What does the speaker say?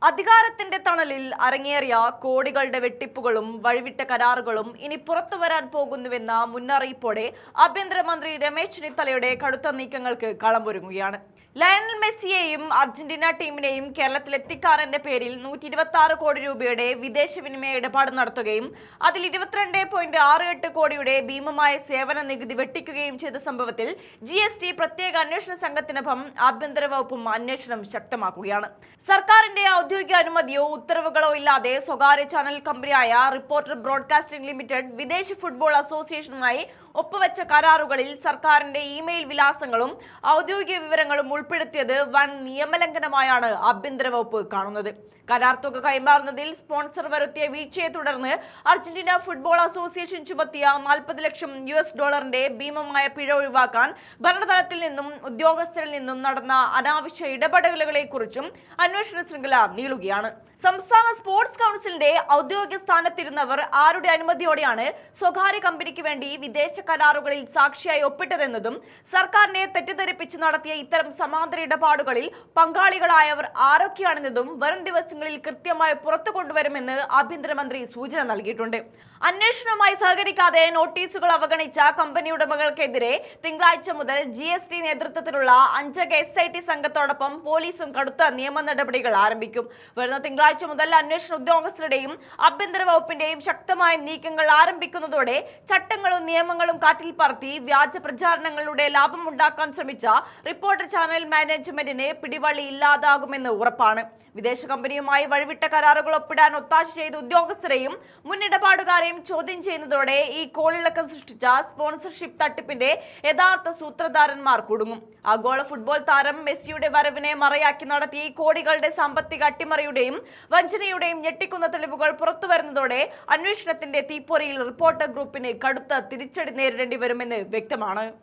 അധികാരത്തിന്റെ തണലിൽ അരങ്ങേറിയ കോടികളുടെ വെട്ടിപ്പുകളും വഴിവിട്ട കരാറുകളും ഇനി പുറത്തുവരാൻ പോകുന്നുവെന്ന മുന്നറിയിപ്പോടെ ആഭ്യന്തരമന്ത്രി രമേശ് ചെന്നിത്തലയുടെ കടുത്ത നീക്കങ്ങൾക്ക് കളമൊരുങ്ങുകയാണ്. ലയണൽ മെസ്സിയെയും അർജന്റീന ടീമിനെയും കേരളത്തിലെത്തിക്കാനെന്ന പേരിൽ 126 കോടി രൂപയുടെ വിദേശ വിനിമയ ഇടപാട് നടത്തുകയും അതിൽ 22.68 കോടിയുടെ ഭീമമായ സേവന നികുതി വെട്ടിക്കുകയും ചെയ്ത സംഭവത്തിൽ GST പ്രത്യേക അന്വേഷണ സംഘത്തിനൊപ്പം ആഭ്യന്തര വകുപ്പും അന്വേഷണം ശക്തമാക്കുകയാണ്. സർക്കാരിന്റെ ഔദ്യോഗിക അനുമതിയോ ഉത്തരവുകളോ ഇല്ലാതെ സ്വകാര്യ ചാനൽ കമ്പനിയായ റിപ്പോർട്ടർ ബ്രോഡ്കാസ്റ്റിംഗ് ലിമിറ്റഡ് വിദേശ ഫുട്ബോൾ അസോസിയേഷനുമായി ഒപ്പുവെച്ച കരാറുകളിൽ സർക്കാരിന്റെ ഇമെയിൽ വിലാസങ്ങളും ഔദ്യോഗിക വിവരങ്ങളും ഉൾപ്പെടുത്തിയത് വൻ നിയമലംഘനമായാണ് ആഭ്യന്തര വകുപ്പ് കാണുന്നത്. കരാർ തുക കൈമാറുന്നതിൽ സ്പോൺസർ വരുത്തിയ വീഴ്ചയെ തുടർന്ന് അർജന്റീന ഫുട്ബോൾ അസോസിയേഷൻ ചുമത്തിയ $40 ലക്ഷം ഭീമമായ പിഴ ഒഴിവാക്കാൻ ഭരണതലത്തിൽ നിന്നും ഉദ്യോഗസ്ഥരിൽ നിന്നും നടന്ന അനാവശ്യ ഇടപെടലുകളെ കുറിച്ചും അന്വേഷണ ശൃംഖല നീളുകയാണ്. സംസ്ഥാന സ്പോർട്സ് കൗൺസിലിന്റെ ഔദ്യോഗിക സ്ഥാനത്തിരുന്നവർ ആരുടെ അനുമതിയോടെയാണ് സ്വകാര്യ കമ്പനിക്ക് വേണ്ടി വിദേശ കരാറുകളിൽ സാക്ഷിയായി ഒപ്പിട്ടതെന്നതും സർക്കാരിനെ തെറ്റിദ്ധരിപ്പിച്ച് നടത്തിയ ഇത്തരം സമാന്തര ഇടപാടുകളിൽ പങ്കാളികളായവർ ആരൊക്കെയാണെന്നതും വരും ദിവസങ്ങളിൽ കൃത്യമായി പുറത്തു കൊണ്ടുവരുമെന്ന് ആഭ്യന്തരമന്ത്രി സൂചന നൽകിയിട്ടുണ്ട്. അന്വേഷണവുമായി സഹകരിക്കാതെ നോട്ടീസുകൾ അവഗണിച്ച കമ്പനി ഉടമകൾക്കെതിരെ തിങ്കളാഴ്ച മുതൽ GST നേതൃത്വത്തിലുള്ള 5 SIT സംഘത്തോടൊപ്പം പോലീസും കടുത്ത നിയമ നടപടികൾ ആരംഭിക്കും. വരുന്ന തിങ്കളാഴ്ച മുതൽ അന്വേഷണ ഉദ്യോഗസ്ഥരുടെയും ആഭ്യന്തര വകുപ്പിന്റെയും ശക്തമായ നീക്കങ്ങൾ ആരംഭിക്കുന്നതോടെ ചട്ടങ്ങളും നിയമങ്ങളും കാറ്റിൽ പറത്തി വ്യാജ പ്രചാരണങ്ങളുടെ ലാഭമുണ്ടാക്കാൻ ശ്രമിച്ച റിപ്പോർട്ടർ ചാനൽ മാനേജ്മെന്റിന് പിടിവള്ളി ഇല്ലാതാകുമെന്ന് ഉറപ്പാണ്. വിദേശ കമ്പനിയുമായി വഴിവിട്ട കരാറുകൾ ഒപ്പിടാൻ ഒത്താശ ചെയ്ത ഉദ്യോഗസ്ഥരെയും മുന്നിടപാടുകാരെയും ചോദ്യം ചെയ്യുന്നതോടെ ഈ കോളിളക്കം സൃഷ്ടിച്ച സ്പോൺസർഷിപ്പ് തട്ടിപ്പിന്റെ യഥാർത്ഥ സൂത്രധാരന്മാർ കുടുങ്ങും. ആഗോള ഫുട്ബോൾ താരം മെസ്സിയുടെ വരവിനെ മറയാക്കി നടത്തിയ ഈ കോടികളുടെ സാമ്പത്തിക അട്ടിമറിയുടെയും വഞ്ചനയുടെയും ഞെട്ടിക്കുന്ന തെളിവുകൾ പുറത്തുവരുന്നതോടെ അന്വേഷണത്തിന്റെ തീപ്പൊരിയിൽ റിപ്പോർട്ടർ ഗ്രൂപ്പിന് കടുത്ത തിരിച്ചടി നേരിടേണ്ടി വരുമെന്ന് വ്യക്തമാണ്.